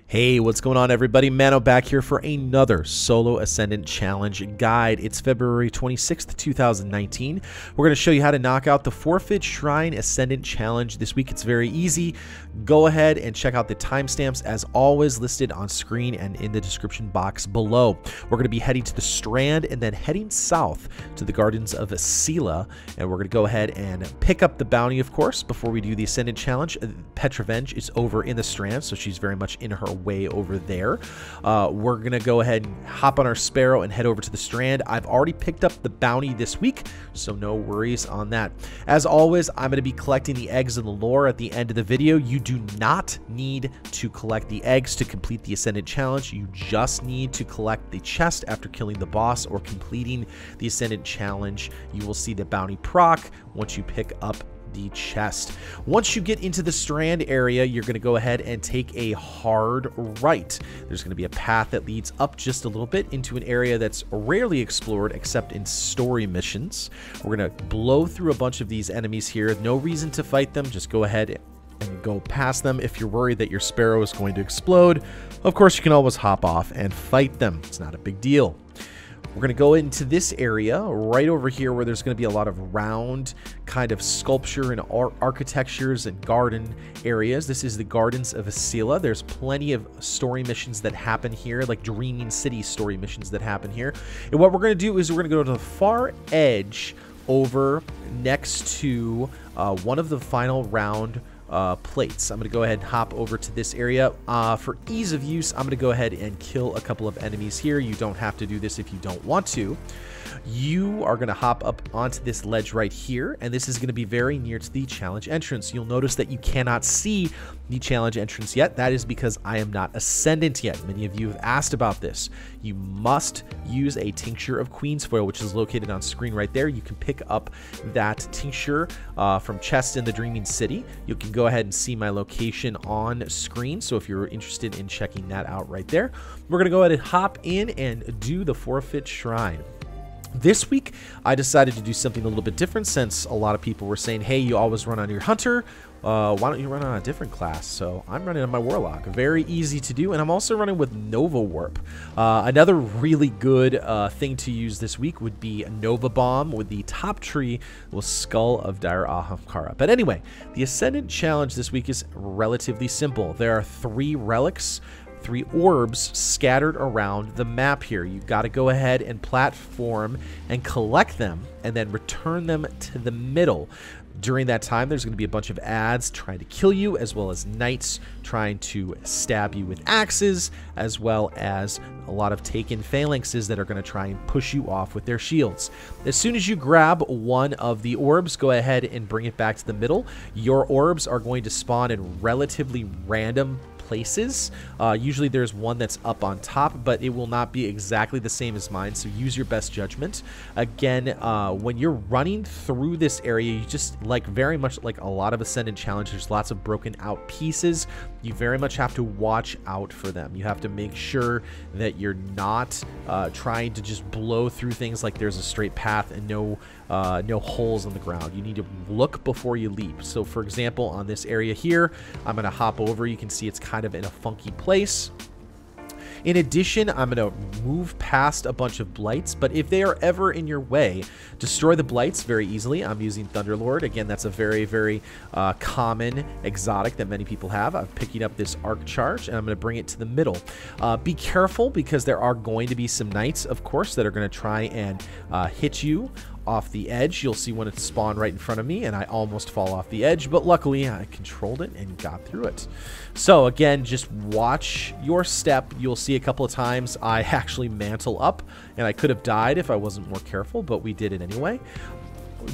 Hey, what's going on, everybody? Mano back here for another Solo Ascendant Challenge guide. It's February 26th, 2019. We're going to show you how to knock out the Forfeit Shrine Ascendant Challenge this week. It's very easy. Go ahead and check out the timestamps as always listed on screen and in the description box below. We're going to be heading to the Strand and then heading south to the Gardens of Sela, and we're going to go ahead and pick up the bounty, of course, before we do the Ascendant Challenge. Petravenge is over in the Strand, so she's very much in her way over there. We're gonna go ahead and hop on our Sparrow and head over to the Strand. I've already picked up the bounty this week, so no worries on that. As always, I'm gonna be collecting the eggs in the lore at the end of the video. You do not need to collect the eggs to complete the Ascendant Challenge. You just need to collect the chest after killing the boss or completing the Ascendant Challenge. You will see the bounty proc once you pick up the chest. Once you get into the Strand area, you're going to go ahead and take a hard right. There's going to be a path that leads up just a little bit into an area that's rarely explored except in story missions. We're going to blow through a bunch of these enemies here. No reason to fight them. Just go ahead and go past them. If you're worried that your Sparrow is going to explode, of course you can always hop off and fight them. It's not a big deal. We're going to go into this area right over here where there's going to be a lot of round kind of sculpture and architectures and garden areas. This is the Gardens of Sela. There's plenty of story missions that happen here, like Dreaming City story missions that happen here. And what we're going to do is we're going to go to the far edge over next to one of the final round plates. I'm going to go ahead and hop over to this area. For ease of use, I'm going to go ahead and kill a couple of enemies here. You don't have to do this if you don't want to. You are going to hop up onto this ledge right here, and this is going to be very near to the challenge entrance. You'll notice that you cannot see the challenge entrance yet. That is because I am not Ascendant yet. Many of you have asked about this. You must use a tincture of Queen's Foil, which is located on screen right there. You can pick up that tincture from chests in the Dreaming City. You can go ahead and see my location on screen, so if you're interested in checking that out right there. We're going to go ahead and hop in and do the Forfeit Shrine. This week, I decided to do something a little bit different since a lot of people were saying, hey, you always run on your Hunter. Why don't you run on a different class? So I'm running on my Warlock. Very easy to do, and I'm also running with Nova Warp. Another really good thing to use this week would be Nova Bomb with the top tree with Skull of Dire Ahamkara. But anyway, the Ascendant Challenge this week is relatively simple. There are 3 relics, 3 orbs scattered around the map here. You've got to go ahead and platform and collect them and then return them to the middle. During that time, there's going to be a bunch of ads trying to kill you, as well as knights trying to stab you with axes, as well as a lot of taken phalanxes that are going to try and push you off with their shields. As soon as you grab one of the orbs, go ahead and bring it back to the middle. Your orbs are going to spawn in relatively random places. Usually there's one that's up on top, but it will not be exactly the same as mine, so use your best judgment. Again, when you're running through this area, you just, like, very much like a lot of Ascendant Challenge, there's lots of broken out pieces. You very much have to watch out for them. You have to make sure that you're not trying to just blow through things like there's a straight path and no holes in the ground. You need to look before you leap. So for example, on this area here, I'm going to hop over. You can see it's kind of in a funky place. In addition, I'm going to move past a bunch of blights, but if they are ever in your way, destroy the blights very easily. I'm using Thunderlord. Again, that's a very, very common exotic that many people have. I'm picking up this Arc Charge, and I'm going to bring it to the middle. Be careful, because there are going to be some knights, of course, that are going to try and hit you off the edge. You'll see when it spawned right in front of me, and I almost fall off the edge, but luckily I controlled it and got through it. So again, just watch your step. You'll see a couple of times I actually mantle up, and I could have died if I wasn't more careful, but we did it anyway.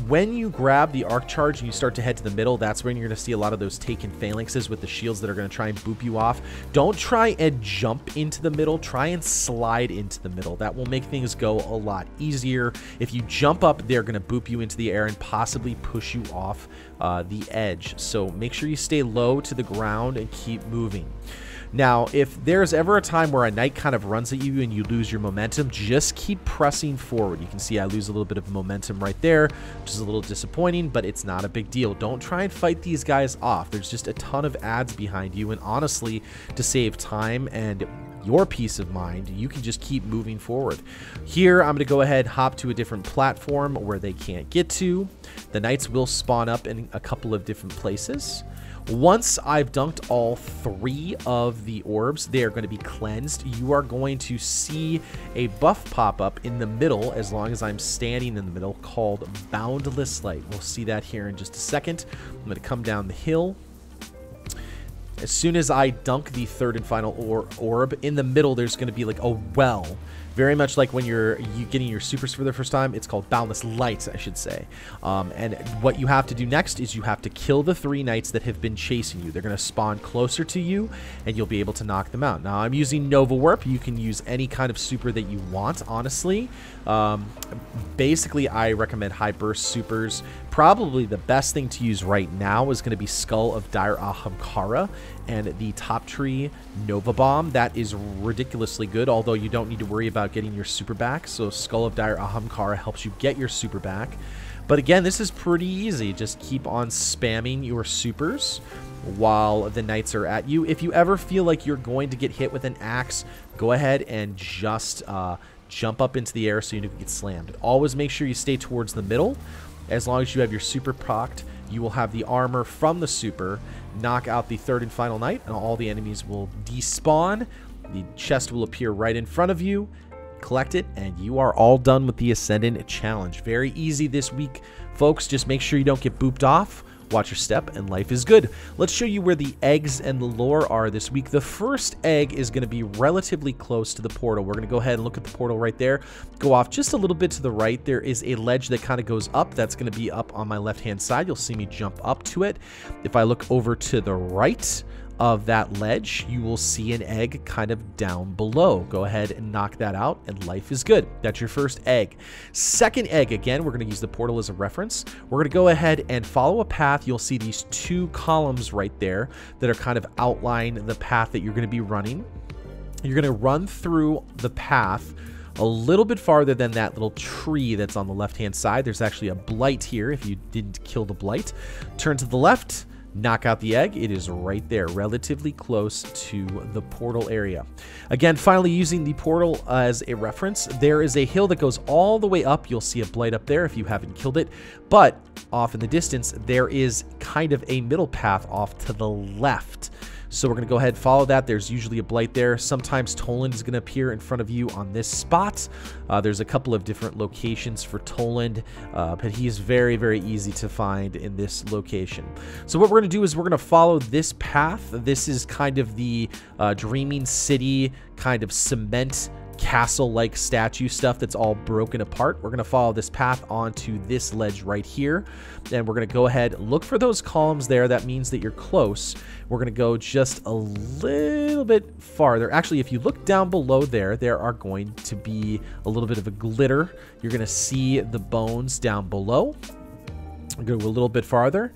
When you grab the Arc Charge and you start to head to the middle, that's when you're going to see a lot of those taken phalanxes with the shields that are going to try and boop you off. Don't try and jump into the middle. Try and slide into the middle. That will make things go a lot easier. If you jump up, they're going to boop you into the air and possibly push you off the edge. So make sure you stay low to the ground and keep moving. Now, if there's ever a time where a knight kind of runs at you and you lose your momentum, just keep pressing forward. You can see I lose a little bit of momentum right there, which is a little disappointing, but it's not a big deal. Don't try and fight these guys off. There's just a ton of ads behind you, and honestly, to save time and your peace of mind, you can just keep moving forward. Here, I'm going to go ahead, hop to a different platform where they can't get to. The knights will spawn up in a couple of different places. Once I've dunked all 3 of the orbs, they are going to be cleansed. You are going to see a buff pop up in the middle, as long as I'm standing in the middle, called Boundless Light. We'll see that here in just a second. I'm going to come down the hill. As soon as I dunk the 3rd and final orb, in the middle there's going to be like a well. Very much like when you're getting your supers for the first time. It's called Boundless Light, I should say. And what you have to do next is you have to kill the 3 knights that have been chasing you. They're going to spawn closer to you, and you'll be able to knock them out. Now, I'm using Nova Warp. You can use any kind of super that you want, honestly. Basically, I recommend high burst supers. Probably the best thing to use right now is going to be Skull of Dire Ahamkara and the Top Tree Nova Bomb. That is ridiculously good, although you don't need to worry about getting your super back. So Skull of Dire Ahamkara helps you get your super back. But again, this is pretty easy. Just keep on spamming your supers while the knights are at you. If you ever feel like you're going to get hit with an axe, go ahead and just jump up into the air so you don't get slammed. Always make sure you stay towards the middle. As long as you have your super procced, you will have the armor from the super knock out the 3rd and final knight, and all the enemies will despawn. The chest will appear right in front of you. Collect it, and you are all done with the Ascendant challenge. Very easy this week, folks. Just make sure you don't get booped off. Watch your step, and life is good. Let's show you where the eggs and the lore are this week. The first egg is going to be relatively close to the portal. We're going to go ahead and look at the portal right there. Go off just a little bit to the right. There is a ledge that kind of goes up. That's going to be up on my left-hand side. You'll see me jump up to it. If I look over to the right of that ledge, you will see an egg kind of down below. Go ahead and knock that out, and life is good. That's your first egg. Second egg, again, we're going to use the portal as a reference. We're going to go ahead and follow a path. You'll see these 2 columns right there that are kind of outline the path that you're going to be running. You're going to run through the path a little bit farther than that little tree that's on the left-hand side. There's actually a blight here if you didn't kill the blight. Turn to the left. Knock out the egg. It is right there, relatively close to the portal area. Again, finally, using the portal as a reference, there is a hill that goes all the way up. You'll see a blight up there if you haven't killed it, but off in the distance, there is kind of a middle path off to the left. So we're going to go ahead and follow that. There's usually a blight there. Sometimes Toland is going to appear in front of you on this spot. There's a couple of different locations for Toland, but he's very, very easy to find in this location. So what we're going to do is we're going to follow this path. This is kind of the Dreaming City kind of cement castle-like statue stuff that's all broken apart. We're going to follow this path onto this ledge right here, and we're going to go ahead, look for those columns there. That means that you're close. We're going to go just a little bit farther. Actually, if you look down below there, there are going to be a little bit of a glitter. You're going to see the bones down below. Go a little bit farther,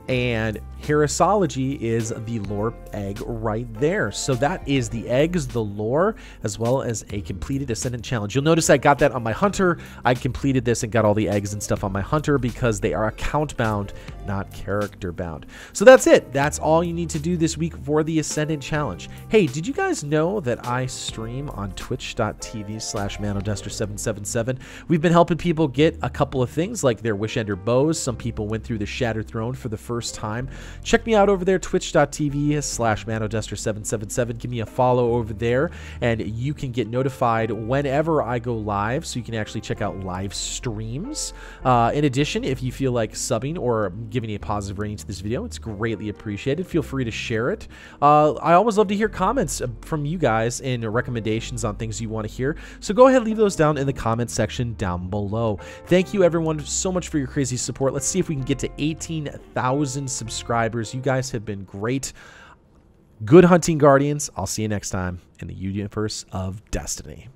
and Heresiology is the lore egg right there. So that is the eggs, the lore, as well as a completed Ascendant challenge. You'll notice I got that on my Hunter. I completed this and got all the eggs and stuff on my Hunter because they are account bound, not character bound. So that's it. That's all you need to do this week for the Ascendant challenge. Hey, did you guys know that I stream on twitch.tv/ManoDuster777? We've been helping people get a couple of things like their Wishender bows. Some people went through the Shattered Throne for the first time. Check me out over there, twitch.tv/ManoDuster777. Give me a follow over there, and you can get notified whenever I go live, so you can actually check out live streams. In addition, if you feel like subbing or giving a positive rating to this video, it's greatly appreciated. Feel free to share it. I always love to hear comments from you guys and recommendations on things you want to hear, so go ahead and leave those down in the comment section down below. Thank you, everyone, so much for your crazy support. Let's see if we can get to 18,000 subscribers. You guys have been great. Good hunting, Guardians. I'll see you next time in the universe of Destiny.